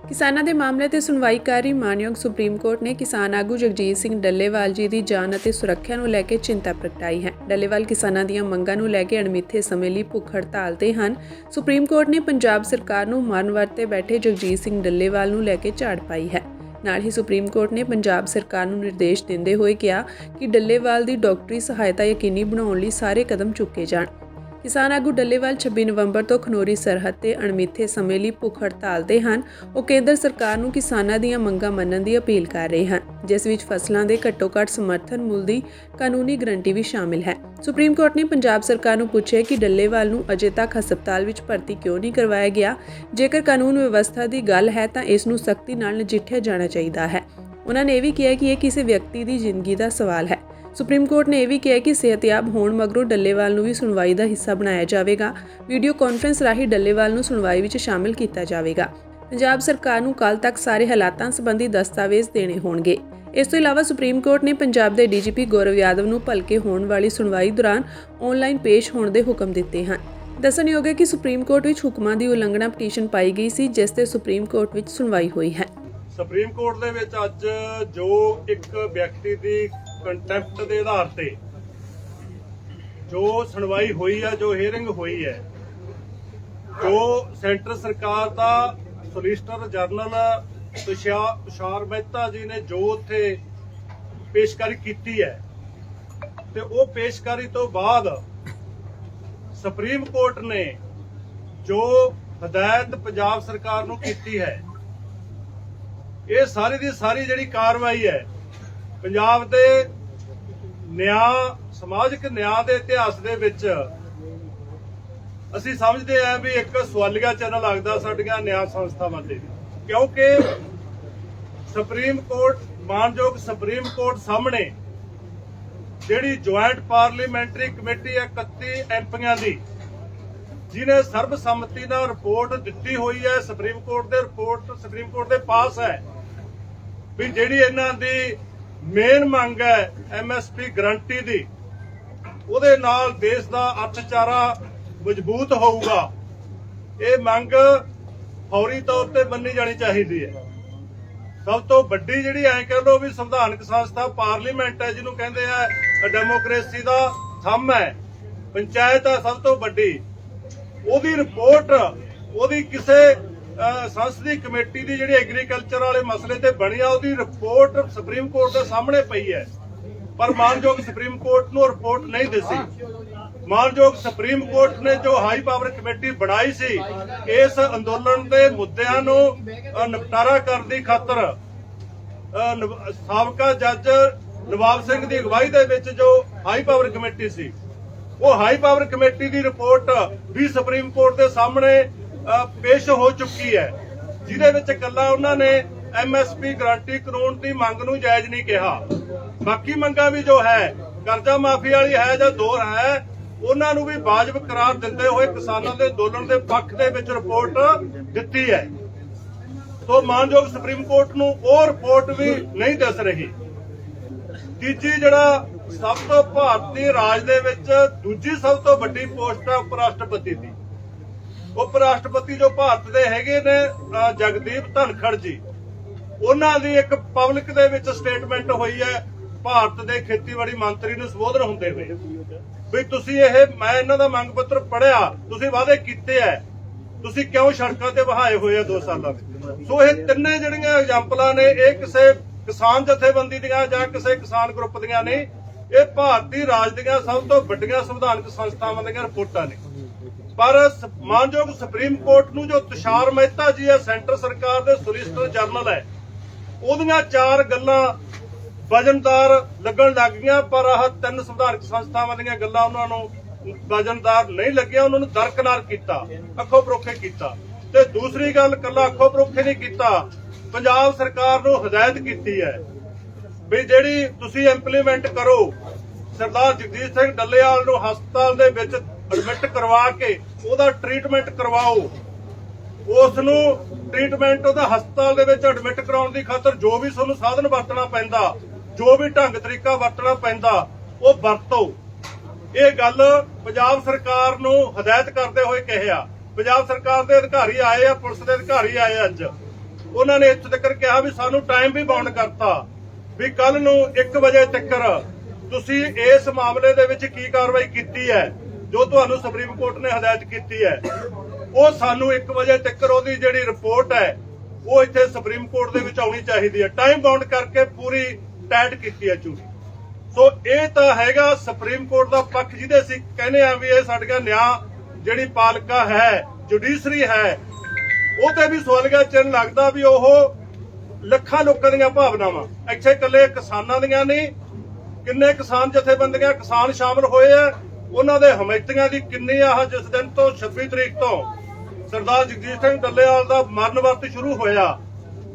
ਕਿਸਾਨਾਂ ਦੇ ਮਾਮਲੇ ਤੇ ਸੁਣਵਾਈ ਕਰ ਰਹੀ ਮਾਨਯੋਗ ਸੁਪਰੀਮ ਕੋਰਟ ਨੇ ਕਿਸਾਨ ਆਗੂ ਜਗਜੀਤ ਸਿੰਘ ਡੱਲੇਵਾਲ ਜੀ ਦੀ ਜਾਨ ਅਤੇ ਸੁਰੱਖਿਆ ਨੂੰ ਲੈ ਕੇ ਚਿੰਤਾ ਪ੍ਰਗਟਾਈ ਹੈ। ਡੱਲੇਵਾਲ ਕਿਸਾਨਾਂ ਦੀਆਂ ਮੰਗਾਂ ਨੂੰ ਲੈ ਕੇ ਅਣਮਿੱਥੇ ਸਮੇਂ ਲਈ ਭੁੱਖ ਹੜਤਾਲ ਤੇ ਹਨ। ਸੁਪਰੀਮ ਕੋਰਟ ਨੇ ਪੰਜਾਬ ਸਰਕਾਰ ਨੂੰ ਮਰਨ ਵਰਤੇ ਬੈਠੇ ਜਗਜੀਤ ਸਿੰਘ ਡੱਲੇਵਾਲ ਨੂੰ ਲੈ ਕੇ ਝਾੜ ਪਾਈ ਹੈ। ਨਾਲ ਹੀ ਸੁਪਰੀਮ ਕੋਰਟ ਨੇ ਪੰਜਾਬ ਸਰਕਾਰ ਨੂੰ ਨਿਰਦੇਸ਼ ਦਿੰਦੇ ਹੋਏ ਕਿਹਾ ਕਿ ਡੱਲੇਵਾਲ ਦੀ ਡਾਕਟਰੀ ਸਹਾਇਤਾ ਯਕੀਨੀ ਬਣਾਉਣ ਲਈ ਸਾਰੇ ਕਦਮ ਚੁੱਕੇ ਜਾਣ। ਕਿਸਾਨ ਆਗੂ ਡੱਲੇਵਾਲ 26 ਨਵੰਬਰ ਤੋਂ ਖਨੌਰੀ ਸਰਹੱਦ ਤੇ ਅਣਮਿੱਥੇ ਸਮੇਂ ਲਈ ਭੁੱਖ ਹੜਤਾਲ ਤੇ ਹਨ। ਉਹ ਕੇਂਦਰ ਸਰਕਾਰ ਨੂੰ ਕਿਸਾਨਾਂ ਦੀਆਂ ਮੰਗਾਂ ਮੰਨਣ ਦੀ ਅਪੀਲ ਕਰ ਰਹੇ ਹਨ, ਜਿਸ ਵਿੱਚ ਫਸਲਾਂ ਦੇ ਘੱਟੋ-ਘੱਟ ਸਮਰਥਨ ਮੁੱਲ ਦੀ ਕਾਨੂੰਨੀ ਗਰੰਟੀ ਵੀ ਸ਼ਾਮਿਲ ਹੈ। ਸੁਪਰੀਮ ਕੋਰਟ ਨੇ ਪੰਜਾਬ ਸਰਕਾਰ ਨੂੰ ਪੁੱਛਿਆ ਕਿ ਡੱਲੇਵਾਲ ਨੂੰ ਅਜੇ ਤੱਕ ਹਸਪਤਾਲ ਵਿੱਚ ਭਰਤੀ ਕਿਉਂ ਨਹੀਂ ਕਰਵਾਇਆ ਗਿਆ। ਜੇਕਰ ਕਾਨੂੰਨ ਵਿਵਸਥਾ ਦੀ ਗੱਲ ਹੈ ਤਾਂ ਇਸ ਨੂੰ ਸਖਤੀ ਨਾਲ ਨਜਿੱਠਿਆ ਜਾਣਾ ਚਾਹੀਦਾ ਹੈ। ਉਹਨਾਂ ਨੇ ਇਹ ਵੀ ਕਿਹਾ ਕਿ ਇਹ ਕਿਸੇ ਵਿਅਕਤੀ ਦੀ ਜ਼ਿੰਦਗੀ ਦਾ ਸਵਾਲ ਹੈ। ਸੁਪਰੀਮ ਕੋਰਟ ਨੇ ਇਹ ਵੀ ਕਿਹਾ ਕਿ ਸਿਹਤਯਾਬ ਹੋਣ ਮਗਰੋਂ ਡੱਲੇਵਾਲ ਨੂੰ ਵੀ ਸੁਣਵਾਈ ਦਾ ਹਿੱਸਾ ਬਣਾਇਆ ਜਾਵੇਗਾ। ਵੀਡੀਓ ਕਾਨਫਰੰਸ ਰਾਹੀਂ ਡੱਲੇਵਾਲ ਨੂੰ ਸੁਣਵਾਈ ਵਿੱਚ ਸ਼ਾਮਿਲ ਕੀਤਾ ਜਾਵੇਗਾ। ਪੰਜਾਬ ਸਰਕਾਰ ਨੂੰ ਕੱਲ੍ਹ ਤੱਕ ਸਾਰੇ ਹਾਲਾਤਾਂ ਸੰਬੰਧੀ ਦਸਤਾਵੇਜ਼ ਦੇਣੇ ਹੋਣਗੇ। ਇਸ ਤੋਂ ਇਲਾਵਾ ਸੁਪਰੀਮ ਕੋਰਟ ਨੇ ਪੰਜਾਬ ਦੇ ਡੀਜੀਪੀ ਗੌਰਵ ਯਾਦਵ ਨੂੰ ਭਲਕੇ ਹੋਣ ਵਾਲੀ ਸੁਣਵਾਈ ਦੌਰਾਨ ਆਨਲਾਈਨ ਪੇਸ਼ ਹੋਣ ਦੇ ਹੁਕਮ ਦਿੱਤੇ ਹਨ। ਦੱਸਣਯੋਗ ਹੈ ਕਿ ਸੁਪਰੀਮ ਕੋਰਟ ਵਿੱਚ ਹੁਕਮਾਂ ਦੀ ਉਲੰਘਣਾ ਪਟੀਸ਼ਨ ਪਾਈ ਗਈ ਸੀ, ਜਿਸ ਤੇ ਸੁਪਰੀਮ ਕੋਰਟ ਵਿੱਚ ਸੁਣਵਾਈ ਹੋਈ ਹੈ। ਸੁਪਰੀਮ ਕੋਰਟ ਦੇ ਵਿੱਚ ਅੱਜ ਜੋ ਇੱਕ ਵਿਅਕਤੀ ਦੀ ਕੰਟੈਂਪਟ ਦੇ ਆਧਾਰ ਤੇ ਜੋ ਸੁਣਵਾਈ ਹੋਈ ਹੈ, ਜੋ ਹੀਅਰਿੰਗ ਹੋਈ ਹੈ, ਜੋ ਸੈਂਟਰ ਸਰਕਾਰ ਦਾ ਸੋਲਿਸਿਟਰ ਜਨਰਲ ਤੁਸ਼ਾਰ ਮਹਿਤਾ ਜੀ ਨੇ ਜੋ ਉੱਥੇ ਪੇਸ਼ਕਾਰੀ ਕੀਤੀ ਹੈ, ਤੇ ਉਹ ਪੇਸ਼ਕਾਰੀ ਤੋਂ ਬਾਅਦ ਸੁਪਰੀਮ ਕੋਰਟ ਨੇ ਜੋ ਹਦਾਇਤ ਪੰਜਾਬ ਸਰਕਾਰ ਨੂੰ ਕੀਤੀ ਹੈ, ਇਹ ਸਾਰੀ ਦੀ ਸਾਰੀ ਜਿਹੜੀ ਕਾਰਵਾਈ ਹੈ ਪੰਜਾਬ ਦੇ ਸਮਾਜਿਕ ਨਿਆਂ ਦੇ ਇਤਿਹਾਸ ਦੇ ਵਿੱਚ ਅਸੀਂ ਸਮਝਦੇ ਹਾਂ ਵੀ ਇੱਕ ਸਵਾਲੀਆ ਚਿੰਨ੍ਹ ਲੱਗਦਾ ਸਾਡੀਆਂ ਨਿਆਂ ਸੰਸਥਾਵਾਂ ਤੇ, ਕਿਉਂਕਿ ਸੁਪਰੀਮ ਕੋਰਟ ਮਾਨਯੋਗ ਸੁਪਰੀਮ ਕੋਰਟ ਸਾਹਮਣੇ ਜਿਹੜੀ ਜੁਆਇੰਟ ਪਾਰਲੀਮੈਂਟਰੀ ਕਮੇਟੀ ਹੈ 31 ਐਮਪੀਆਂ ਦੀ, ਜਿਹਨੇ ਸਰਬਸੰਮਤੀ ਨਾਲ ਰਿਪੋਰਟ ਦਿੱਤੀ ਹੋਈ ਹੈ, ਸੁਪਰੀਮ ਕੋਰਟ ਦੇ ਪਾਸ ਹੈ ਵੀ ਜਿਹੜੀ ਇਹਨਾਂ ਦੀ ਮੇਨ ਮੰਗ ਹੈ MSP ਗਰੰਟੀ ਦੀ, ਉਹਦੇ ਨਾਲ ਦੇਸ਼ ਦਾ ਅਰਥਚਾਰਾ ਮਜ਼ਬੂਤ ਹੋਊਗਾ। ਇਹ ਮੰਗ ਫੌਰੀ ਤੌਰ ਤੇ ਮੰਨੀ ਜਾਣੀ ਚਾਹੀਦੀ ਹੈ। ਸਭ ਤੋਂ ਵੱਡੀ ਜਿਹੜੀ ਐਂ ਕਹਿ ਲਓ ਵੀ ਸੰਵਿਧਾਨਕ ਸੰਸਥਾ ਪਾਰਲੀਮੈਂਟ ਹੈ, ਜਿਹਨੂੰ ਕਹਿੰਦੇ ਆ ਡੈਮੋਕ੍ਰੇਸੀ ਦਾ ਥੰਮ ਹੈ, ਪੰਚਾਇਤ ਹੈ ਸਭ ਤੋਂ ਵੱਡੀ, ਉਹਦੀ ਰਿਪੋਰਟ ਉਹਦੀ ਕਿਸੇ ਸੰਸਦੀ ਕਮੇਟੀ ਦੀ ਜਿਹੜੀ ਐਗਰੀਕਲਚਰ ਵਾਲੇ ਮਸਲੇ ਤੇ ਬਣੀ ਆ, ਉਹਦੀ ਰਿਪੋਰਟ ਸੁਪਰੀਮ ਕੋਰਟ ਦੇ ਸਾਹਮਣੇ ਪਈ ਹੈ, ਪਰ ਮਾਨਯੋਗ ਸੁਪਰੀਮ ਕੋਰਟ ਨੂੰ ਰਿਪੋਰਟ ਨਹੀਂ ਦਿੱਤੀ। ਮਾਨਯੋਗ ਸੁਪਰੀਮ ਕੋਰਟ ਨੇ ਜੋ ਹਾਈ ਪਾਵਰ ਕਮੇਟੀ ਬਣਾਈ ਸੀ, ਇਸ ਅੰਦੋਲਨ ਦੇ ਮੁੱਦਿਆਂ ਨੂੰ ਨਿਪਟਾਰਾ ਕਰਨ ਦੀ ਖਾਤਰ ਸਾਬਕਾ ਜੱਜ ਨਵਾਬ ਸਿੰਘ ਦੀ ਅਗਵਾਈ ਦੇ ਵਿੱਚ ਜੋ ਹਾਈ ਪਾਵਰ ਕਮੇਟੀ ਸੀ, ਉਹ ਹਾਈ ਪਾਵਰ ਕਮੇਟੀ ਦੀ ਰਿਪੋਰਟ ਵੀ ਸੁਪਰੀਮ ਕੋਰਟ ਦੇ ਸਾਹਮਣੇ ਪੇਸ਼ ਹੋ ਚੁੱਕੀ ਹੈ, ਜਿਹਦੇ ਵਿੱਚ ਇਕੱਲਾ ਉਹਨਾਂ ਨੇ MSP ਗਰੰਟੀ ਕਾਨੂੰਨ ਦੀ ਮੰਗ ਨੂੰ ਜਾਇਜ਼ ਨਹੀਂ ਕਿਹਾ। ਬਾਕੀ ਮੰਗਾਂ ਵੀ ਜੋ ਹੈ, ਕਰਜ਼ਾ ਮਾਫੀ ਵਾਲੀ ਹੈ ਜਾਂ ਦੋਹਰ ਹੈ, ਉਹਨਾਂ ਨੂੰ ਵੀ ਵਾਜਬ ਕਰਾਰ ਦਿੰਦੇ ਹੋਏ ਕਿਸਾਨਾਂ ਦੇ ਅੰਦੋਲਨ ਦੇ ਪੱਖ ਦੇ ਵਿੱਚ ਰਿਪੋਰਟ ਦਿੱਤੀ ਹੈ। ਸੋ ਮਾਨਯੋਗ ਸੁਪਰੀਮ ਕੋਰਟ ਨੂੰ ਉਹ ਰਿਪੋਰਟ ਵੀ ਨਹੀਂ ਦਿਸ ਰਹੀ। ਤੀਜੀ ਜਿਹੜਾ ਸਭ ਤੋਂ ਭਾਰਤੀ ਰਾਜ ਦੇ ਵਿੱਚ ਦੂਜੀ ਸਭ ਤੋਂ ਵੱਡੀ ਪੋਸਟ ਹੈ ਉਪ ਰਾਸ਼ਟਰਪਤੀ ਦੀ। ਉਪ ਰਾਸ਼ਟਰਪਤੀ ਜੋ ਭਾਰਤ ਦੇ ਹੈਗੇ ਨੇ ਜਗਦੀਪ ਧਨਖੜ ਜੀ, ਉਹਨਾਂ ਦੀ ਇੱਕ ਪਬਲਿਕ ਦੇ ਵਿੱਚ ਸਟੇਟਮੈਂਟ ਹੋਈ ਹੈ ਭਾਰਤ ਦੇ ਖੇਤੀਬਾੜੀ ਮੰਤਰੀ ਨੂੰ ਸੰਬੋਧਨ ਹੁੰਦੇ ਹੋਏ ਵੀ ਤੁਸੀਂ ਮੈਂ ਇਹਨਾਂ ਦਾ ਮੰਗ ਪੱਤਰ ਪੜ੍ਹਿਆ, ਤੁਸੀਂ ਵਾਅਦੇ ਕੀਤੇ ਐ, ਤੁਸੀਂ ਕਿਉਂ ਸੜਕਾਂ ਤੇ ਵਹਾਏ ਹੋਏ ਆ 2 ਸਾਲਾਂ ਵਿੱਚ। ਸੋ ਇਹ ਤਿੰਨੇ ਜਿਹੜੀਆਂ ਐਗਜ਼ਾਮਪਲਾਂ ਨੇ, ਇਹ ਕਿਸੇ ਕਿਸਾਨ ਜਥੇਬੰਦੀ ਦੀਆਂ ਜਾਂ ਕਿਸੇ ਕਿਸਾਨ ਗਰੁੱਪ ਦੀਆਂ ਨਹੀਂ, ਇਹ ਭਾਰਤੀ ਰਾਜ ਦੀਆਂ ਸਭ ਤੋਂ ਵੱਡੀਆਂ ਸੰਵਿਧਾਨਕ ਸੰਸਥਾਵਾਂ ਦੀਆਂ ਰਿਪੋਰਟਾਂ ਨੇ। ਪਰ ਮਾਨਯੋਗ ਸੁਪਰੀਮ ਕੋਰਟ ਨੂੰ ਜੋ ਤੁਸ਼ਾਰ ਮਹਿਤਾ ਜੀ ਹੈ, ਸੈਂਟਰ ਸਰਕਾਰ ਦੇ ਸੋਲਿਸਿਟਰ ਜਨਰਲ ਹੈ, ਉਹਦੀਆਂ 4 ਗੱਲਾਂ ਵਜਨਦਾਰ ਲੱਗਣ ਲੱਗ ਗਈਆਂ, ਪਰ ਆਹ 3 ਸੰਵਿਧਾਨਕ ਸੰਸਥਾਵਾਂ ਦੀਆਂ ਗੱਲਾਂ ਉਹਨਾਂ ਨੂੰ ਵਜਨਦਾਰ ਨਹੀਂ ਲੱਗੀਆਂ, ਉਹਨਾਂ ਨੂੰ ਦਰਕਨਾਰ ਕੀਤਾ, ਅੱਖੋਂ ਪਰੋਖੇ ਕੀਤਾ। ਤੇ ਦੂਸਰੀ ਗੱਲ, ਕੱਲਾ ਅੱਖੋਂ ਪਰੋਖੇ ਨਹੀਂ ਕੀਤਾ, ਪੰਜਾਬ ਸਰਕਾਰ ਨੂੰ ਹਦਾਇਤ ਕੀਤੀ ਹੈ ਵੀ ਜਿਹੜੀ ਤੁਸੀਂ ਇੰਪਲੀਮੈਂਟ ਕਰੋ, ਸਰਦਾਰ ਜਗਜੀਤ ਸਿੰਘ ਡੱਲੇਵਾਲ ਨੂੰ ਹਸਪਤਾਲ ਦੇ ਵਿੱਚ ਐਡਮਿਟ ਕਰਵਾ ਕੇ ਉਹਦਾ ਟ੍ਰੀਟਮੈਂਟ ਕਰਵਾਓ। ਉਸ ਨੂੰ ਟ੍ਰੀਟਮੈਂਟ ਉਹਦਾ ਹਸਪਤਾਲ ਦੇ ਵਿੱਚ ਐਡਮਿਟ ਕਰਾਉਣ ਦੀ ਖਾਤਰ ਜੋ ਵੀ ਤੁਹਾਨੂੰ ਸਾਧਨ ਵਰਤਣਾ ਪੈਂਦਾ, ਜੋ ਵੀ ਢੰਗ ਤਰੀਕਾ ਵਰਤਣਾ ਪੈਂਦਾ, ਉਹ ਵਰਤੋ। ਇਹ ਗੱਲ ਪੰਜਾਬ ਸਰਕਾਰ ਨੂੰ ਹਦਾਇਤ ਕਰਦੇ ਹੋਏ ਕਿਹਾ। ਪੰਜਾਬ ਸਰਕਾਰ ਦੇ ਅਧਿਕਾਰੀ ਆਏ ਆ, ਪੁਲਿਸ ਦੇ ਅਧਿਕਾਰੀ ਆਏ ਅੱਜ, ਉਹਨਾਂ ਨੇ ਇੱਥੇ ਤੱਕ ਕਿਹਾ ਵੀ ਸਾਨੂੰ ਟਾਈਮ ਵੀ ਬਾਉਂਡ ਕਰਤਾ ਵੀ ਕੱਲ ਨੂੰ 1 ਵਜੇ ਤੱਕ ਤੁਸੀਂ ਇਸ ਮਾਮਲੇ ਦੇ ਵਿੱਚ ਕੀ ਕਾਰਵਾਈ ਕੀਤੀ ਹੈ ਜੋ ਤੁਹਾਨੂੰ ਸੁਪਰੀਮ ਕੋਰਟ ਨੇ ਹਦਾਇਤ ਕੀਤੀ ਹੈ, ਉਹ ਸਾਨੂੰ 1 ਵਜੇ ਤੱਕ ਉਹਦੀ ਜਿਹੜੀ ਰਿਪੋਰਟ ਹੈ ਉਹ ਇੱਥੇ ਸੁਪਰੀਮ ਕੋਰਟ ਦੇ ਵਿੱਚ ਆਉਣੀ ਚਾਹੀਦੀ ਹੈ। ਟਾਈਮ ਬਾਉਂਡ ਕਰਕੇ ਪੂਰੀ ਟਾਈਟ ਕੀਤੀ ਹੈ ਚੂੜੀ। ਸੋ ਇਹ ਤਾਂ ਹੈਗਾ ਸੁਪਰੀਮ ਕੋਰਟ ਦਾ ਪੱਖ, ਜਿਹਦੇ ਅਸੀਂ ਕਹਿੰਦੇ ਆ ਵੀ ਇਹ ਸਾਡਾ ਨਿਆਂ ਜਿਹੜੀ ਪਾਲਿਕਾ ਹੈ, ਜੁਡੀਸ਼ਰੀ ਹੈ, ਉਹ ਤੇ ਵੀ ਸਵਾਲੀਆ ਚਿੰਨ੍ਹ ਲੱਗਦਾ ਵੀ ਉਹ ਲੱਖਾਂ ਲੋਕਾਂ ਦੀਆਂ ਭਾਵਨਾਵਾਂ, ਇੱਥੇ ਇਕੱਲੇ ਕਿਸਾਨਾਂ ਦੀਆਂ ਨਹੀਂ, ਕਿੰਨੇ ਕਿਸਾਨ ਜਥੇਬੰਦੀਆਂ, ਕਿਸਾਨ ਸ਼ਾਮਲ ਹੋਏ ਆ, ਉਹਨਾਂ ਦੇ ਹਮਾਇਤੀਆਂ ਦੀ ਕਿੰਨੀ ਆਹ ਜਿਸ ਦਿਨ ਤੋਂ 26 ਤਰੀਕ ਤੋਂ ਸਰਦਾਰ ਜਗਜੀਤ ਸਿੰਘ ਡੱਲੇਵਾਲ ਦਾ ਮਰਨ ਵਰਤ ਸ਼ੁਰੂ ਹੋਇਆ,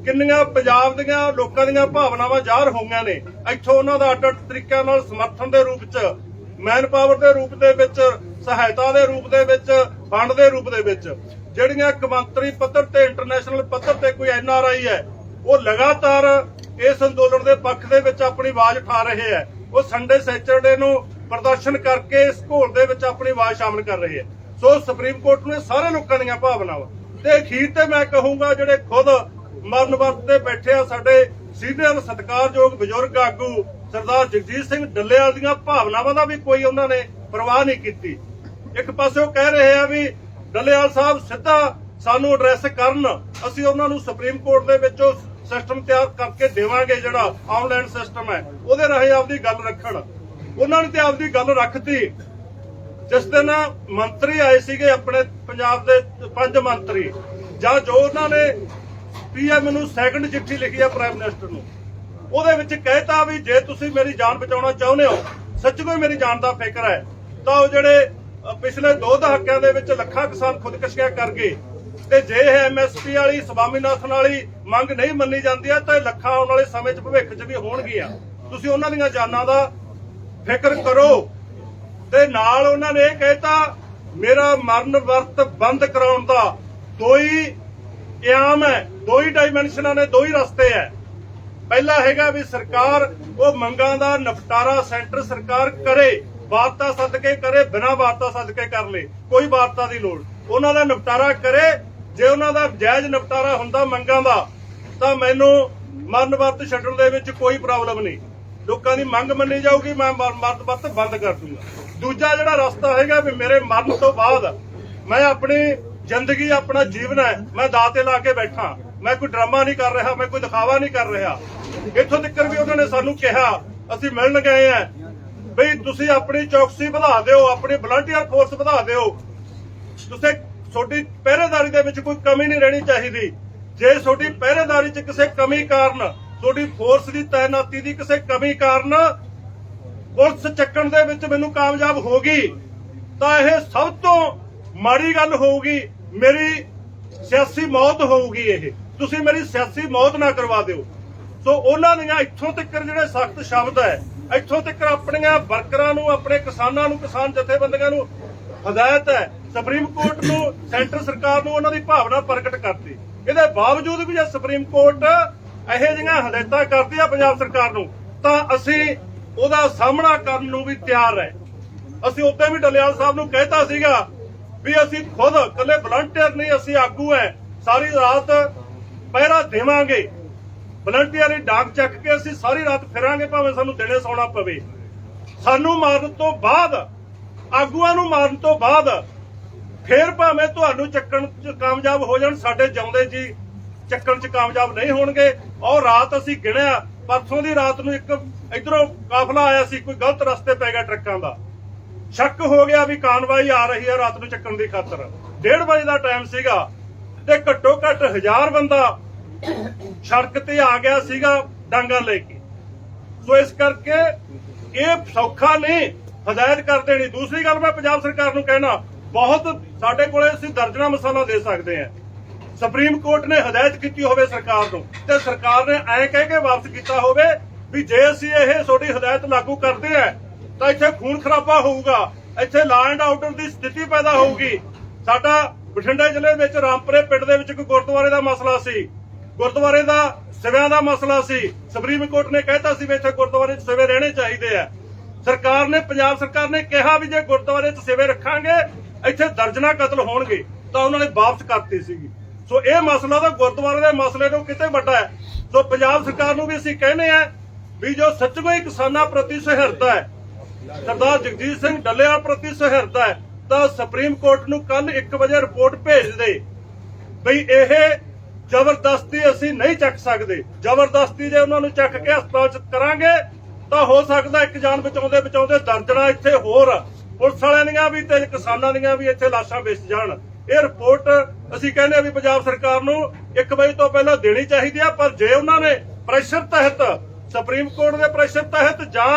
ਕਿੰਨੀਆਂ ਪੰਜਾਬ ਦੀਆਂ ਲੋਕਾਂ ਦੀਆਂ ਭਾਵਨਾਵਾਂ ਜ਼ਾਹਰ ਹੋਈਆਂ ਨੇ। ਇੱਥੋਂ ਉਹਨਾਂ ਦਾ ਅੱਡ-ਅੱਡ ਤਰੀਕਿਆਂ ਨਾਲ ਸਮਰਥਨ ਦੇ ਰੂਪ 'ਚ, ਮੈਨ ਪਾਵਰ ਦੇ ਰੂਪ ਦੇ ਵਿੱਚ, ਸਹਾਇਤਾ ਦੇ ਰੂਪ ਦੇ ਵਿੱਚ, ਫੰਡ ਦੇ ਰੂਪ ਦੇ ਵਿੱਚ, ਜਿਹੜੀਆਂ ਕੌਮਾਂਤਰੀ ਪੱਧਰ ਤੇ ਇੰਟਰਨੈਸ਼ਨਲ ਪੱਧਰ ਤੇ ਕੋਈ NRI ਹੈ, ਉਹ ਲਗਾਤਾਰ ਇਸ ਅੰਦੋਲਨ ਦੇ ਪੱਖ ਦੇ ਵਿੱਚ ਆਪਣੀ ਆਵਾਜ਼ ਉਠਾ ਰਹੇ ਹੈ। ਉਹ ਸੰਡੇ ਸੈਚਰਡੇ ਨੂੰ ਪ੍ਰਦਰਸ਼ਨ ਕਰਕੇ ਇਸ ਘੋਲ ਦੇ ਵਿੱਚ ਆਪਣੀ ਆਵਾਜ਼ ਸ਼ਾਮਲ ਕਰ ਰਹੇ ਹੈ। ਸੋ ਸੁਪਰੀਮ ਕੋਰਟ ਨੇ ਸਾਰੇ ਲੋਕਾਂ ਦੀਆਂ ਭਾਵਨਾਵਾਂ ਤੇ ਅਖੀਰ ਤੇ ਮੈਂ ਕਹੂੰਗਾ ਜਿਹੜੇ ਖੁਦ ਮਰਨ ਵਰਤ ਤੇ ਬੈਠੇ ਆ ਸਾਡੇ ਸੀਨੀਅਰ ਸਤਿਕਾਰਯੋਗ ਬਜ਼ੁਰਗ ਆਗੂ ਸਰਦਾਰ ਜਗਜੀਤ ਸਿੰਘ ਡੱਲੇਵਾਲ ਦੀਆਂ ਭਾਵਨਾਵਾਂ ਦਾ ਵੀ ਕੋਈ ਉਹਨਾਂ ਨੇ ਪਰਵਾਹ ਨਹੀਂ ਕੀਤੀ। ਇੱਕ ਪਾਸੇ ਉਹ ਕਹਿ ਰਹੇ ਆ ਵੀ ਡੱਲੇਵਾਲ ਸਾਹਿਬ ਸਿੱਧਾ ਸਾਨੂੰ ਐਡਰੈਸ ਕਰਨ, ਅਸੀਂ ਉਹਨਾਂ ਨੂੰ ਸੁਪਰੀਮ ਕੋਰਟ ਦੇ ਵਿੱਚੋਂ ਸਿਸਟਮ ਤਿਆਰ ਕਰਕੇ ਦੇਵਾਂਗੇ, ਜਿਹੜਾ ਆਨਲਾਈਨ ਸਿਸਟਮ ਹੈ ਉਹਦੇ ਰਾਹੀਂ ਆਪਦੀ ਗੱਲ ਰੱਖਣ। ਉਹਨਾਂ ਨੇ ਤੇ ਆਪਦੀ ਗੱਲ ਰੱਖਤੀ। ਜਿਸ ਦਿਨ ਮੰਤਰੀ ਆਏ ਸੀਗੇ ਆਪਣੇ ਪੰਜਾਬ ਦੇ 5 ਮੰਤਰੀ, ਜਾਂ ਜੋ ਉਹਨਾਂ ਨੇ PM ਨੂੰ ਸੈਕੰਡ ਚਿੱਠੀ ਲਿਖੀ ਹੈ ਪ੍ਰਾਈਮ ਮਿਨਿਸਟਰ ਨੂੰ, ਉਹਦੇ ਵਿੱਚ ਕਹਿਤਾ ਵੀ ਜੇ ਤੁਸੀਂ ਮੇਰੀ ਜਾਨ ਬਚਾਉਣਾ ਚਾਹੁੰਦੇ ਹੋ, ਸੱਚਮੁੱਚ ਮੇਰੀ ਜਾਨ ਦਾ ਫਿਕਰ ਹੈ, ਤਾਂ ਉਹ ਜਿਹੜੇ ਪਿਛਲੇ 2 ਦਹਾਕਿਆਂ ਦੇ ਵਿੱਚ ਲੱਖਾਂ ਕਿਸਾਨ ਖੁਦਕੁਸ਼ੀਆਂ ਕਰ ਗਏ, ਤੇ ਜੇ ਇਹ MSP ਵਾਲੀ ਸਵਾਮੀਨਾਥਨ ਵਾਲੀ ਮੰਗ ਨਹੀਂ ਮੰਨੀ ਜਾਂਦੀ ਹੈ ਤਾਂ ਲੱਖਾਂ ਆਉਣ ਵਾਲੇ ਸਮੇਂ 'ਚ ਭਵਿੱਖ 'ਚ ਵੀ ਹੋਣਗੀਆਂ। ਤੁਸੀਂ ਉਹਨਾਂ ਦੀਆਂ ਜਾਨਾਂ ਦਾ ਫਿਕਰ ਕਰੋ। ਤੇ ਨਾਲ ਉਹਨਾਂ ਨੇ ਇਹ ਕਹਿਤਾ ਮੇਰਾ ਮਰਨ ਵਰਤ ਬੰਦ ਕਰਾਉਣ ਦਾ 2 ਹੀ ਇਆਮ ਹੈ, 2 ਹੀ ਡਾਇਮੈਂਸ਼ਨਾਂ ਨੇ, 2 ਹੀ ਰਸਤੇ ਹੈ। ਪਹਿਲਾ ਹੈਗਾ ਵੀ ਸਰਕਾਰ ਉਹ ਮੰਗਾਂ ਦਾ ਨਿਪਟਾਰਾ ਸੈਂਟਰ ਸਰਕਾਰ ਕਰੇ, ਵਾਰਤਾ ਸਦਕੇ ਕਰੇ, ਬਿਨਾਂ ਵਾਰਤਾ ਸਦਕੇ ਕਰ ਲੇ, ਕੋਈ ਵਾਰਤਾ ਦੀ ਲੋੜ, ਉਹਨਾਂ ਦਾ ਨਿਪਟਾਰਾ ਕਰੇ। ਜੇ ਉਹਨਾਂ ਦਾ ਜਾਇਜ਼ ਨਿਪਟਾਰਾ ਹੁੰਦਾ ਮੰਗਾਂ ਦਾ ਤਾਂ ਮੈਨੂੰ ਮਰਨ ਵਰਤ ਛੱਡਣ ਦੇ ਵਿੱਚ ਕੋਈ ਪ੍ਰੋਬਲਮ ਨਹੀਂ, ਲੋਕਾਂ ਦੀ ਮੰਗ ਮੰਨੀ ਜਾਊਗੀ, ਮੈਂ ਮਰਨ ਵਰਤ ਬੰਦ ਕਰ ਦੂੰਗਾ। ਦੂਜਾ ਜਿਹੜਾ ਰਸਤਾ ਹੈਗਾ ਵੀ ਮੇਰੇ ਮਰਨ ਤੋਂ ਬਾਅਦ ਮੈਂ ਆਪਣੀ ਜ਼ਿੰਦਗੀ, ਆਪਣਾ ਜੀਵਨ ਹੈ, ਮੈਂ ਦਾਅ ਤੇ ਲਾ ਕੇ ਬੈਠਾ, ਮੈਂ ਕੋਈ ਡਰਾਮਾ ਨਹੀਂ ਕਰ ਰਿਹਾ, ਮੈਂ ਕੋਈ ਦਿਖਾਵਾ ਨਹੀਂ ਕਰ ਰਿਹਾ। ਇੱਥੋਂ ਤੱਕ ਵੀ ਉਹਨਾਂ ਨੇ ਸਾਨੂੰ ਕਿਹਾ, ਅਸੀਂ ਮਿਲਣ ਗਏ ਆ, ਬਈ ਤੁਸੀਂ ਆਪਣੀ ਚੌਕਸੀ ਵਧਾ ਦਿਓ, ਆਪਣੀ ਵਲੰਟੀਅਰ ਫੋਰਸ ਵਧਾ ਦਿਓ, ਤੁਸੀਂ ਤੁਹਾਡੀ ਪਹਿਰੇਦਾਰੀ ਦੇ ਵਿੱਚ ਕੋਈ ਕਮੀ ਨਹੀਂ ਰਹਿਣੀ ਚਾਹੀਦੀ। ਜੇ ਤੁਹਾਡੀ ਪਹਿਰੇਦਾਰੀ 'ਚ ਕਿਸੇ ਕਮੀ ਕਾਰਨ, ਤੁਹਾਡੀ ਫੋਰਸ ਦੀ ਤਾਇਨਾਤੀ ਦੀ ਕਿਸੇ ਕਮੀ ਕਾਰਨ ਪੁਲਿਸ ਚੱਕਣ ਦੇ ਵਿੱਚ ਮੈਨੂੰ ਕਾਮਯਾਬ ਹੋ ਗਈ ਤਾਂ ਇਹ ਸਭ ਤੋਂ ਮਾੜੀ ਗੱਲ ਹੋਊਗੀ, ਮੇਰੀ ਸਿਆਸੀ ਮੌਤ ਹੋਊਗੀ। ਇਹ ਤੁਸੀਂ ਮੇਰੀ ਸਿਆਸੀ ਮੌਤ ਨਾ ਕਰਵਾ ਦਿਓ। ਸੋ ਉਹਨਾਂ ਦੀਆਂ ਇੱਥੋਂ ਤੱਕ ਜਿਹੜੇ ਸਖਤ ਸ਼ਬਦ ਹੈ, ਇੱਥੋਂ ਤੱਕ ਆਪਣੀਆਂ ਵਰਕਰਾਂ ਨੂੰ, ਆਪਣੇ ਕਿਸਾਨਾਂ ਨੂੰ, ਕਿਸਾਨ ਜਥੇਬੰਦੀਆਂ ਨੂੰ ਹਦਾਇਤ ਹੈ, ਸੁਪਰੀਮ ਕੋਰਟ ਨੂੰ, ਸੈਂਟਰ ਸਰਕਾਰ ਨੂੰ ਉਹਨਾਂ ਦੀ ਭਾਵਨਾ ਪ੍ਰਗਟ ਕਰਤੀ। ਇਹਦੇ ਬਾਵਜੂਦ ਵੀ ਜੇ ਸੁਪਰੀਮ ਕੋਰਟ ਇਹੋ ਜਿਹੀਆਂ ਹਦਾਇਤਾਂ ਕਰਦੀ ਆ ਪੰਜਾਬ ਸਰਕਾਰ ਨੂੰ ਤਾਂ ਅਸੀਂ ਉਹਦਾ ਸਾਹਮਣਾ ਕਰਨ ਨੂੰ ਵੀ ਤਿਆਰ ਹੈ। ਅਸੀਂ ਉੱਤੇ ਵੀ ਡੱਲੇਵਾਲ ਸਾਹਿਬ ਨੂੰ ਕਹਿਤਾ ਸੀਗਾ ਵੀ ਅਸੀਂ ਖੁਦ ਇਕੱਲੇ ਵਲੰਟੀਅਰ ਨਹੀਂ, ਅਸੀਂ ਆਗੂ ਹੈ, ਸਾਰੀ ਰਾਤ ਪਹਿਰਾ ਦੇਵਾਂਗੇ, ਵਲੰਟੀਅਰ ਡਾਕ ਚੱਕ ਕੇ ਅਸੀਂ ਸਾਰੀ ਰਾਤ ਫਿਰਾਂਗੇ, ਭਾਵੇਂ ਸਾਨੂੰ ਦਿਨੇ ਸੌਣਾ ਪਵੇ। ਸਾਨੂੰ ਮਾਰਨ ਤੋਂ ਬਾਅਦ, ਆਗੂਆਂ ਨੂੰ ਮਾਰਨ ਤੋਂ ਬਾਅਦ ਫੇਰ ਭਾਵੇਂ ਤੁਹਾਨੂੰ ਚੱਕਣ 'ਚ ਕਾਮਯਾਬ ਹੋ ਜਾਣ, ਸਾਡੇ ਜਿਉਂਦੇ ਜੀ ਚੱਕਣ 'ਚ ਕਾਮਯਾਬ ਨਹੀਂ ਹੋਣਗੇ। ਔਰ ਰਾਤ ਅਸੀਂ ਗਿਣਿਆ, ਪਰਸੋਂ ਦੀ ਰਾਤ ਨੂੰ ਇੱਕ ਇਧਰੋਂ ਕਾਫਲਾ ਆਇਆ ਸੀ, ਕੋਈ ਗਲਤ ਰਸਤੇ ਪੈ ਗਿਆ ਟਰੱਕਾਂ ਦਾ, ਸ਼ੱਕ ਹੋ ਗਿਆ ਵੀ ਕਾਨਵਾਈ ਆ ਰਹੀ ਹੈ ਰਾਤ ਨੂੰ ਚੱਕਣ ਦੀ ਖਾਤਰ। 1:30 ਵਜੇ ਦਾ ਟਾਈਮ ਸੀਗਾ ਤੇ ਘੱਟੋ ਘੱਟ 1000 ਬੰਦਾ ਸੜਕ ਤੇ ਆ ਗਿਆ ਸੀਗਾ ਡਾਂਗਾ ਲੈ ਕੇ। ਸੋ ਇਸ ਕਰਕੇ ਇਹ ਸੌਖਾ ਨਹੀਂ ਹਦਾਇਤ ਕਰ ਦੇਣੀ। ਦੂਸਰੀ ਗੱਲ ਮੈਂ ਪੰਜਾਬ ਸਰਕਾਰ ਨੂੰ ਕਹਿਣਾ, ਬਹੁਤ ਸਾਡੇ ਕੋਲੇ ਅਸੀਂ ਦਰਜਨਾਂ ਮਸਾਲਾ ਦੇ ਸਕਦੇ ਹਾਂ। ਸੁਪਰੀਮ ਕੋਰਟ ਨੇ ਹਦਾਇਤ ਕੀਤੀ ਹੋਵੇ ਸਰਕਾਰ ਨੂੰ ਤੇ ਸਰਕਾਰ ਨੇ ਐਂ ਕਹਿ ਕੇ ਵਾਪਸ ਕੀਤਾ ਹੋਵੇ ਵੀ ਜੇ ਅਸੀਂ ਇਹ ਤੁਹਾਡੀ ਹਦਾਇਤ ਲਾਗੂ ਕਰਦੇ ਆ ਤਾਂ ਇੱਥੇ ਖੂਨ ਖਰਾਬਾ ਹੋਊਗਾ, ਇੱਥੇ ਲਾ ਐਂਡ ਆਰਡਰ ਦੀ ਸਥਿਤੀ ਪੈਦਾ ਹੋਊਗੀ। ਸਾਡਾ ਬਠਿੰਡਾ ਜ਼ਿਲ੍ਹੇ ਵਿੱਚ ਰਾਮਪੁਰੇ ਪਿੰਡ ਦੇ ਵਿੱਚ ਕੋਈ ਗੁਰਦੁਆਰੇ ਦਾ ਮਸਲਾ ਸੀ, ਗੁਰਦੁਆਰੇ ਦਾ ਸਿਵਿਆਂ ਦਾ ਮਸਲਾ ਸੀ। ਸੁਪਰੀਮ ਕੋਰਟ ਨੇ ਕਹਿਤਾ ਸੀ ਵੀ ਇੱਥੇ ਗੁਰਦੁਆਰੇ 'ਚ ਸਿਵੇ ਰਹਿਣੇ ਚਾਹੀਦੇ ਆ। ਸਰਕਾਰ ਨੇ, ਪੰਜਾਬ ਸਰਕਾਰ ਨੇ ਕਿਹਾ ਵੀ ਜੇ ਗੁਰਦੁਆਰੇ 'ਚ ਸਿਵੇ ਰੱਖਾਂਗੇ ਇੱਥੇ ਦਰਜਨਾਂ ਕਤਲ ਹੋਣਗੇ। ਤਾਂ ਉਹਨਾਂ ਨੇ ਵਾਪਸ ਕਰਤੀ ਸੀਗੀ। ਸੋ ਇਹ ਮਸਲਾ ਤਾਂ ਗੁਰਦੁਆਰੇ ਦੇ ਮਸਲੇ ਤੋਂ ਕਿਤੇ ਵੱਡਾ ਹੈ। ਸੋ ਪੰਜਾਬ ਸਰਕਾਰ ਨੂੰ ਵੀ ਅਸੀਂ ਕਹਿੰਦੇ ਆ ਵੀ ਜੋ ਸੱਚਮੁੱਚ ਹੀ ਕਿਸਾਨਾਂ ਪ੍ਰਤੀ ਸਹਿਰਦਾ ਹੈ, ਸਰਦਾਰ ਜਗਜੀਤ ਸਿੰਘ ਡੱਲੇਵਾਲ ਪ੍ਰਤੀ ਸਹਿਰਦਾ ਹੈ, ਤਾਂ ਸੁਪਰੀਮ ਕੋਰਟ ਨੂੰ ਕੱਲ 1 ਵਜੇ ਰਿਪੋਰਟ ਭੇਜ ਦੇ ਬਈ ਇਹ ਜ਼ਬਰਦਸਤੀ ਅਸੀਂ ਨਹੀਂ ਚੱਕ ਸਕਦੇ। ਜ਼ਬਰਦਸਤੀ ਜੇ ਉਹਨਾਂ ਨੂੰ ਚੱਕ ਕੇ ਹਸਪਤਾਲ 'ਚ ਕਰਾਂਗੇ ਤਾਂ ਹੋ ਸਕਦਾ ਇੱਕ ਜਾਨ ਬਚਾਉਂਦੇ ਬਚਾਉਂਦੇ ਦਰਜਣਾ ਇੱਥੇ ਹੋਰ ਪੁਲਿਸ ਵਾਲਿਆਂ ਦੀਆਂ ਵੀ ਤੇ ਕਿਸਾਨਾਂ ਦੀਆਂ ਵੀ ਇੱਥੇ ਲਾਸ਼ਾਂ ਵਿਸ ਜਾਣ। ਇਹ ਰਿਪੋਰਟ ਅਸੀਂ ਕਹਿੰਦੇ ਆ ਵੀ ਪੰਜਾਬ ਸਰਕਾਰ ਨੂੰ 1 ਵਜੇ ਤੋਂ ਪਹਿਲਾਂ ਦੇਣੀ ਚਾਹੀਦੀ ਆ। ਪਰ ਜੇ ਉਹਨਾਂ ਨੇ ਪ੍ਰੈਸ਼ਰ ਤਹਿਤ, ਸੁਪਰੀਮ ਕੋਰਟ ਦੇ ਪ੍ਰੈਸ਼ਰ ਤਹਿਤ ਜਾਂ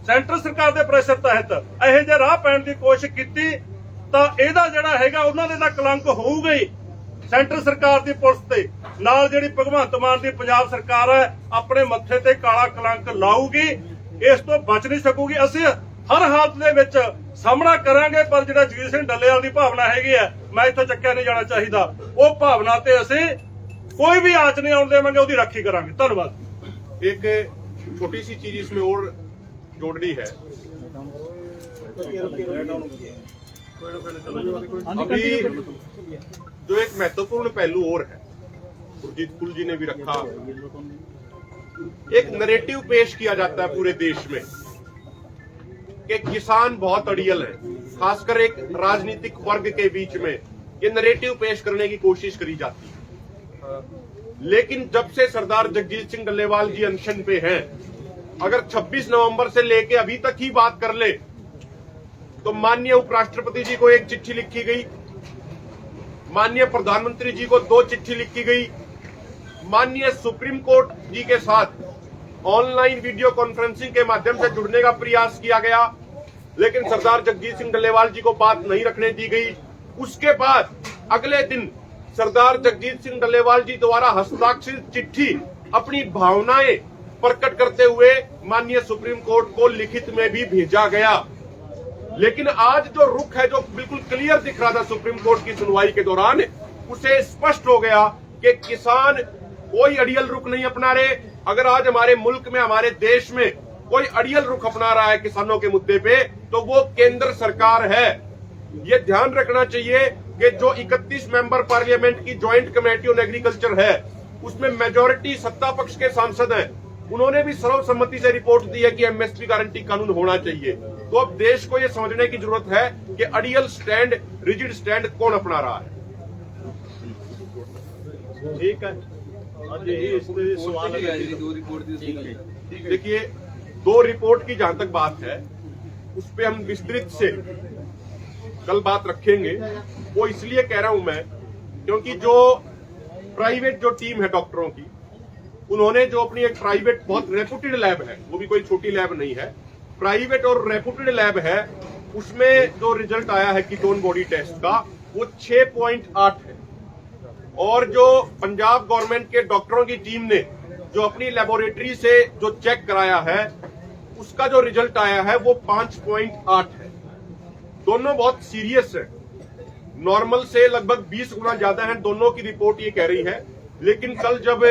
ਸੈਂਟਰ ਸਰਕਾਰ ਦੇ ਪ੍ਰੈਸ਼ਰ ਤਹਿਤ ਇਹੋ ਜਿਹੇ ਰਾਹ ਪੈਣ ਦੀ ਕੋਸ਼ਿਸ਼ ਕੀਤੀ ਤਾਂ ਇਹਦਾ ਜਿਹੜਾ ਹੈਗਾ ਉਹਨਾਂ ਦੇ ਤਾਂ ਕਲੰਕ ਹੋਊਗਾ ਹੀ ਸੈਂਟਰ ਸਰਕਾਰ ਦੀ ਪੁਲਿਸ ਤੇ, ਨਾਲ ਜਿਹੜੀ ਭਗਵੰਤ ਮਾਨ ਦੀ ਪੰਜਾਬ ਸਰਕਾਰ ਹੈ ਆਪਣੇ ਮੱਥੇ ਤੇ ਕਾਲਾ ਕਲੰਕ ਲਾਊਗੀ। ਇਸ ਤੋਂ ਬਚ ਨਹੀਂ ਸਕੂਗੀ। ਅਸੀਂ ਹਰ ਹਾਲਤ ਦੇ ਵਿੱਚ ਸਾਹਮਣਾ ਕਰਾਂਗੇ, ਪਰ ਜਿਹੜਾ ਜਗਜੀਤ ਸਿੰਘ ਡੱਲੇਵਾਲ ਦੀ ਭਾਵਨਾ ਹੈਗੀ ਹੈ ਮੈਂ ਇੱਥੋਂ ਚੱਕਿਆ ਨਹੀਂ ਜਾਣਾ ਚਾਹੀਦਾ, ਉਹ ਭਾਵਨਾ ਤੇ ਅਸੀਂ ਕੋਈ भी आंच नहीं आने देंगे, उसकी राखी करांगे। धन्यवाद। एक छोटी सी चीज इसमें और जोड़नी है। अभी जो एक महत्वपूर्ण पहलू और है, गुरजीत कुल जी ने भी रखा, एक नरेटिव पेश किया जाता है पूरे देश में कि किसान बहुत अड़ियल है, खासकर एक राजनीतिक वर्ग के बीच में ये नरेटिव पेश करने की कोशिश करी जाती है। लेकिन जब से सरदार जगजीत सिंह डल्लेवाल जी अनशन पे हैं, अगर 26 नवंबर से लेके अभी तक ही बात कर ले तो माननीय उपराष्ट्रपति जी को एक चिट्ठी लिखी गई, माननीय प्रधानमंत्री जी को 2 चिट्ठी लिखी गई, माननीय सुप्रीम कोर्ट जी के साथ ऑनलाइन वीडियो कॉन्फ्रेंसिंग के माध्यम से जुड़ने का प्रयास किया गया, लेकिन सरदार जगजीत सिंह डल्लेवाल जी को बात नहीं रखने दी गई। उसके बाद अगले दिन सरदार जगजीत सिंह डल्लेवाल जी द्वारा हस्ताक्षरित चिट्ठी अपनी भावनाएं प्रकट करते हुए माननीय सुप्रीम कोर्ट को लिखित में भी भेजा गया। लेकिन आज जो रुख है, जो बिल्कुल क्लियर दिख रहा था सुप्रीम कोर्ट की सुनवाई के दौरान, उसे स्पष्ट हो गया कि किसान कोई अड़ियल रुख नहीं अपना रहे। अगर आज हमारे मुल्क में, हमारे देश में कोई अड़ियल रुख अपना रहा है किसानों के मुद्दे पे, तो वो केंद्र सरकार है। ये ध्यान रखना चाहिए कि जो 31 मेंबर पार्लियामेंट की ज्वाइंट कमेटी ऑन एग्रीकल्चर है, उसमें मेजॉरिटी सत्ता पक्ष के सांसद हैं, उन्होंने भी सर्वसम्मति से रिपोर्ट दी है कि एमएसपी गारंटी कानून होना चाहिए। तो अब देश को यह समझने की जरूरत है कि अड़ियल स्टैंड, रिजिड स्टैंड कौन अपना रहा है। ठीक है, देखिए, 2 रिपोर्ट की जहां तक बात है उस पर हम विस्तृत से कल बात रखेंगे। वो इसलिए कह रहा हूं मैं क्योंकि जो प्राइवेट जो टीम है डॉक्टरों की, उन्होंने जो अपनी एक प्राइवेट बहुत रेपुटेड लैब है, वो भी कोई छोटी लैब नहीं है, प्राइवेट और रेपुटेड लैब है, उसमें जो रिजल्ट आया है कीटोन बॉडी टेस्ट का वो 6.8 है। और जो पंजाब गवर्नमेंट के डॉक्टरों की टीम ने जो अपनी लेबोरेटरी से जो चेक कराया है, उसका जो रिजल्ट आया है वो 5.8 है। दोनों बहुत सीरियस है, नॉर्मल से लगभग 20 गुना ज्यादा है, दोनों की रिपोर्ट ये कह रही है। लेकिन कल जब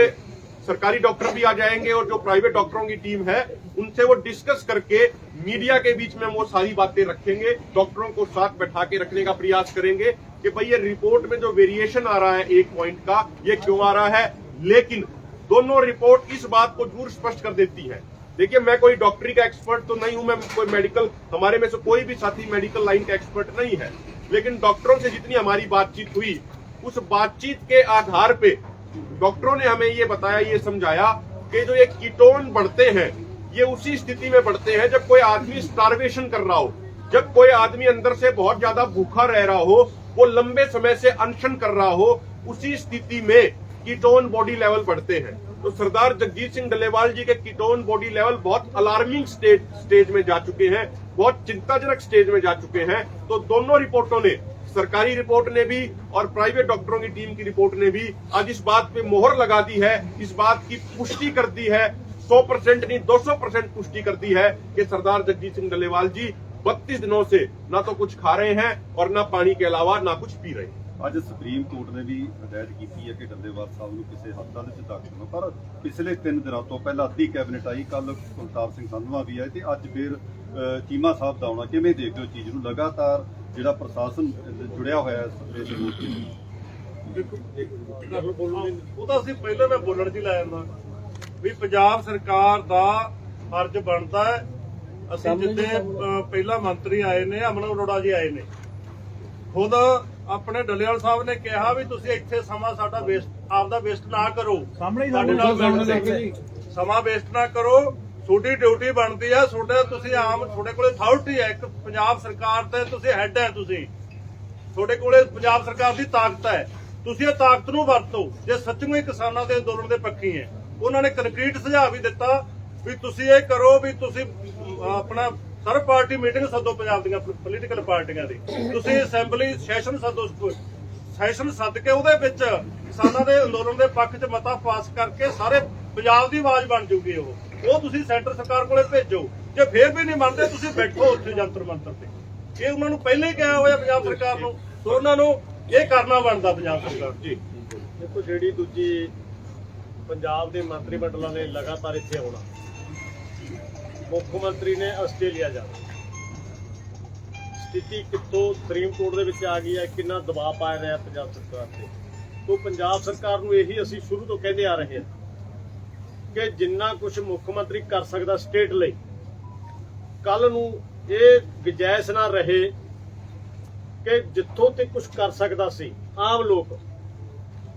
सरकारी डॉक्टर भी आ जाएंगे और जो प्राइवेट डॉक्टरों की टीम है, उनसे वो डिस्कस करके मीडिया के बीच में वो सारी बातें रखेंगे, डॉक्टरों को साथ बैठा के रखने का प्रयास करेंगे कि भाई ये रिपोर्ट में जो वेरिएशन आ रहा है 1 पॉइंट का, ये क्यों आ रहा है। लेकिन दोनों रिपोर्ट इस बात को जरूर स्पष्ट कर देती है। देखिए, मैं कोई डॉक्टरी का एक्सपर्ट तो नहीं हूं, मैं कोई मेडिकल, हमारे में से कोई भी साथी मेडिकल लाइन का एक्सपर्ट नहीं है, लेकिन डॉक्टरों से जितनी हमारी बातचीत हुई, उस बातचीत के आधार पे डॉक्टरों ने हमें ये बताया, ये समझाया कि जो ये कीटोन बढ़ते हैं, ये उसी स्थिति में बढ़ते हैं जब कोई आदमी स्टार्वेशन कर रहा हो, जब कोई आदमी अंदर से बहुत ज्यादा भूखा रह रहा हो, वो लंबे समय से अनशन कर रहा हो, उसी स्थिति में कीटोन बॉडी लेवल बढ़ते हैं। तो सरदार जगजीत सिंह डल्लेवाल जी के कीटोन बॉडी लेवल बहुत अलार्मिंग स्टेज में जा चुके हैं, बहुत चिंताजनक स्टेज में जा चुके हैं। तो दोनों रिपोर्टों ने, सरकारी रिपोर्ट ने भी और प्राइवेट डॉक्टरों की टीम की रिपोर्ट ने भी आज इस बात पे मोहर लगा दी है, इस बात की पुष्टि कर दी है, 100% नहीं 200% पुष्टि कर दी है कि सरदार जगजीत सिंह डल्लेवाल जी 32 दिनों से ना तो कुछ खा रहे हैं और ना पानी के अलावा ना कुछ पी रहे हैं। ਅੱਜ ਸੁਪਰੀਮ ਕੋਰਟ ਨੇ ਵੀ ਹਦਾਇਤ ਕੀਤੀ ਹੈ ਕਿ ਡੱਲੇਵਾਲ ਸਾਹਿਬ ਨੂੰ ਕਿਸੇ ਹਸਪਤਾਲ ਵਿੱਚ ਦਾਖਲ ਕਰੋ, ਪਰ ਪਿਛਲੇ 3 ਦਿਨਾਂ ਤੋਂ ਪਹਿਲਾਂ ਅੱਧੀ ਕੈਬਨਿਟ ਆਈ, ਕੱਲ ਕੁਲਤਾਰ ਸਿੰਘ ਸੰਧਵਾ ਵੀ ਆਏ ਤੇ ਅੱਜ ਫਿਰ ਚੀਮਾ ਸਾਹਿਬ ਦਾ ਆਉਣਾ, ਕਿਵੇਂ ਦੇਖਦੇ ਹੋ ਚੀਜ਼ ਨੂੰ? ਲਗਾਤਾਰ ਜਿਹੜਾ ਪ੍ਰਸ਼ਾਸਨ ਜੁੜਿਆ ਹੋਇਆ ਹੈ ਇਸ ਮੋਰਚੇ ਨਾਲ। ਉਹ ਤਾਂ ਅਸੀਂ ਪਹਿਲਾਂ ਮੈਂ ਬੋਲਣ 'ਚ ਹੀ ਲੈ ਜਾਂਦਾ ਵੀ ਪੰਜਾਬ ਸਰਕਾਰ ਦਾ ਫਰਜ਼ ਬਣਦਾ ਹੈ। ਅਸੀਂ ਜਿੱਥੇ ਪਹਿਲਾਂ ਮੰਤਰੀ ਆਏ ਨੇ ਅਮਨ ਅਰੋੜਾ ਜੀ ਆਏ ਨੇ, ਖੁਦ ਆਪਣੇ ਡੱਲੇਵਾਲ ਸਾਹਿਬ ਨੇ ਕਿਹਾ ਵੀ ਤੁਸੀਂ ਇੱਥੇ ਸਮਾਂ ਸਾਡਾ ਵੇਸਟ ਆਪਦਾ ਵੇਸਟ ਨਾ ਕਰੋ, ਸਾਡੇ ਨਾਲ ਸਮਾਂ ਵੇਸਟ ਨਾ ਕਰੋ, ਤੁਹਾਡੀ ਡਿਊਟੀ ਬਣਦੀ ਹੈ, ਤੁਸੀਂ ਤੁਹਾਡੇ ਕੋਲੇ ਅਥਾਰਟੀ ਹੈ ਇੱਕ ਪੰਜਾਬ ਸਰਕਾਰ ਤੇ, ਤੁਸੀਂ ਹੈੱਡ ਹੈ, ਤੁਹਾਡੇ ਕੋਲੇ ਪੰਜਾਬ ਸਰਕਾਰ ਦੀ ਤਾਕਤ ਹੈ, ਤੁਸੀਂ ਇਹ ਤਾਕਤ ਨੂੰ ਵਰਤੋ ਜੇ ਸੱਚਮੁੱਚ ਹੀ ਕਿਸਾਨਾਂ ਦੇ ਅੰਦੋਲਨ ਦੇ ਪੱਖੀ ਹੈ। ਉਹਨਾਂ ਨੇ ਕੰਕਰੀਟ ਸੁਝਾਅ ਵੀ ਦਿੱਤਾ ਵੀ ਤੁਸੀਂ ਇਹ ਕਰੋ ਵੀ ਤੁਸੀਂ ਆਪਣਾ ਸਰਬ ਪਾਰਟੀ ਮੀਟਿੰਗ ਸੱਦੋ ਪੰਜਾਬ ਦੀਆਂ ਪੋਲੀਟੀਕਲ ਪਾਰਟੀਆਂ ਦੀ, ਤੁਸੀਂ ਅਸੈਂਬਲੀ ਸੈਸ਼ਨ ਸੱਦੋ, ਸੈਸ਼ਨ ਸੱਦ ਕੇ ਉਹਦੇ ਵਿੱਚ ਕਿਸਾਨਾਂ ਦੇ ਅੰਦੋਲਨ ਦੇ ਪੱਖ 'ਚ ਮਤਾ ਪਾਸ ਕਰਕੇ ਸਾਰੇ ਪੰਜਾਬ ਦੀ ਆਵਾਜ਼ ਬਣ ਜੂਗੀ। ਉਹ ਤੁਸੀਂ ਸੈਂਟਰ ਸਰਕਾਰ ਕੋਲੇ ਭੇਜੋ। ਜੇ ਫੇਰ ਵੀ ਨਹੀਂ ਮੰਨਦੇ ਤੁਸੀਂ ਬੈਠੋ ਉੱਥੇ ਜੰਤਰ ਮੰਤਰ ਤੇ। ਇਹ ਉਹਨਾਂ ਨੂੰ ਪਹਿਲਾਂ ਹੀ ਕਿਹਾ ਹੋਇਆ ਪੰਜਾਬ ਸਰਕਾਰ ਨੂੰ, ਤਾਂ ਉਹਨਾਂ ਨੂੰ ਇਹ ਕਰਨਾ ਬਣਦਾ ਪੰਜਾਬ ਸਰਕਾਰ ਜੀ। ਦੇਖੋ ਜਿਹੜੀ ਦੂਜੀ ਪੰਜਾਬ ਦੇ ਮੰਤਰੀ ਮੰਡਲਾਂ ਨੇ ਲਗਾਤਾਰ ਇੱਥੇ ਆਉਣਾ, ਮੁੱਖ ਮੰਤਰੀ ਨੇ ਆਸਟ੍ਰੇਲੀਆ ਜਾਣਾ, ਸਥਿਤੀ ਕਿੱਥੋਂ ਸੁਪਰੀਮ ਕੋਰਟ ਦੇ ਵਿੱਚ ਆ ਗਈ ਹੈ, ਕਿੰਨਾ ਦਬਾਅ ਪਾ ਰਿਹਾ ਪੰਜਾਬ ਸਰਕਾਰ ਤੇ। ਤੋਂ ਪੰਜਾਬ ਸਰਕਾਰ ਨੂੰ ਇਹੀ ਅਸੀਂ ਸ਼ੁਰੂ ਤੋਂ ਕਹਿੰਦੇ ਆ ਰਹੇ ਹਾਂ ਕਿ ਜਿੰਨਾ ਕੁਝ ਮੁੱਖ ਮੰਤਰੀ ਕਰ ਸਕਦਾ ਸਟੇਟ ਲਈ, ਕੱਲ ਨੂੰ ਇਹ ਗੁੰਜਾਇਸ਼ ਨਾ ਰਹੇ ਕਿ ਜਿੱਥੋਂ ਤੇ ਕੁਝ ਕਰ ਸਕਦਾ ਸੀ ਆਮ ਲੋਕ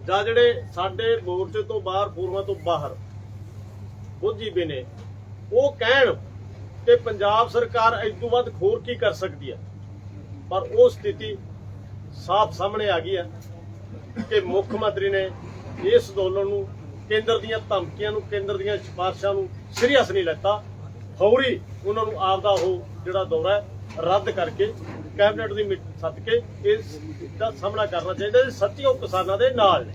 ਜਾਂ ਜਿਹੜੇ ਸਾਡੇ ਮੋਰਚੇ ਤੋਂ ਬਾਹਰ ਫੋਰਮਾਂ ਤੋਂ ਬਾਹਰ ਬੁੱਝੀ ਵੀ ਨੇ, ਉਹ ਕਹਿਣ ਕਿ ਪੰਜਾਬ ਸਰਕਾਰ ਇਸ ਤੋਂ ਵੱਧ ਹੋਰ ਕੀ ਕਰ ਸਕਦੀ ਹੈ। ਪਰ ਉਹ ਸਥਿਤੀ ਸਾਫ਼ ਸਾਹਮਣੇ ਆ ਗਈ ਹੈ ਕਿ ਮੁੱਖ ਮੰਤਰੀ ਨੇ ਇਸ ਅੰਦੋਲਨ ਨੂੰ, ਕੇਂਦਰ ਦੀਆਂ ਧਮਕੀਆਂ ਨੂੰ, ਕੇਂਦਰ ਦੀਆਂ ਸਿਫਾਰਿਸ਼ਾਂ ਨੂੰ ਸੀਰੀਅਸ ਨਹੀਂ ਲੈਤਾ। ਫੌਰੀ ਉਹਨਾਂ ਨੂੰ ਆਪਦਾ ਉਹ ਜਿਹੜਾ ਦੌਰਾ ਹੈ ਰੱਦ ਕਰਕੇ ਕੈਬਨਿਟ ਦੀ ਮੀਟਿੰਗ ਸੱਦ ਕੇ ਇਸ ਦਾ ਸਾਹਮਣਾ ਕਰਨਾ ਚਾਹੀਦਾ। ਸੱਚੀ ਉਹ ਕਿਸਾਨਾਂ ਦੇ ਨਾਲ ਨੇ।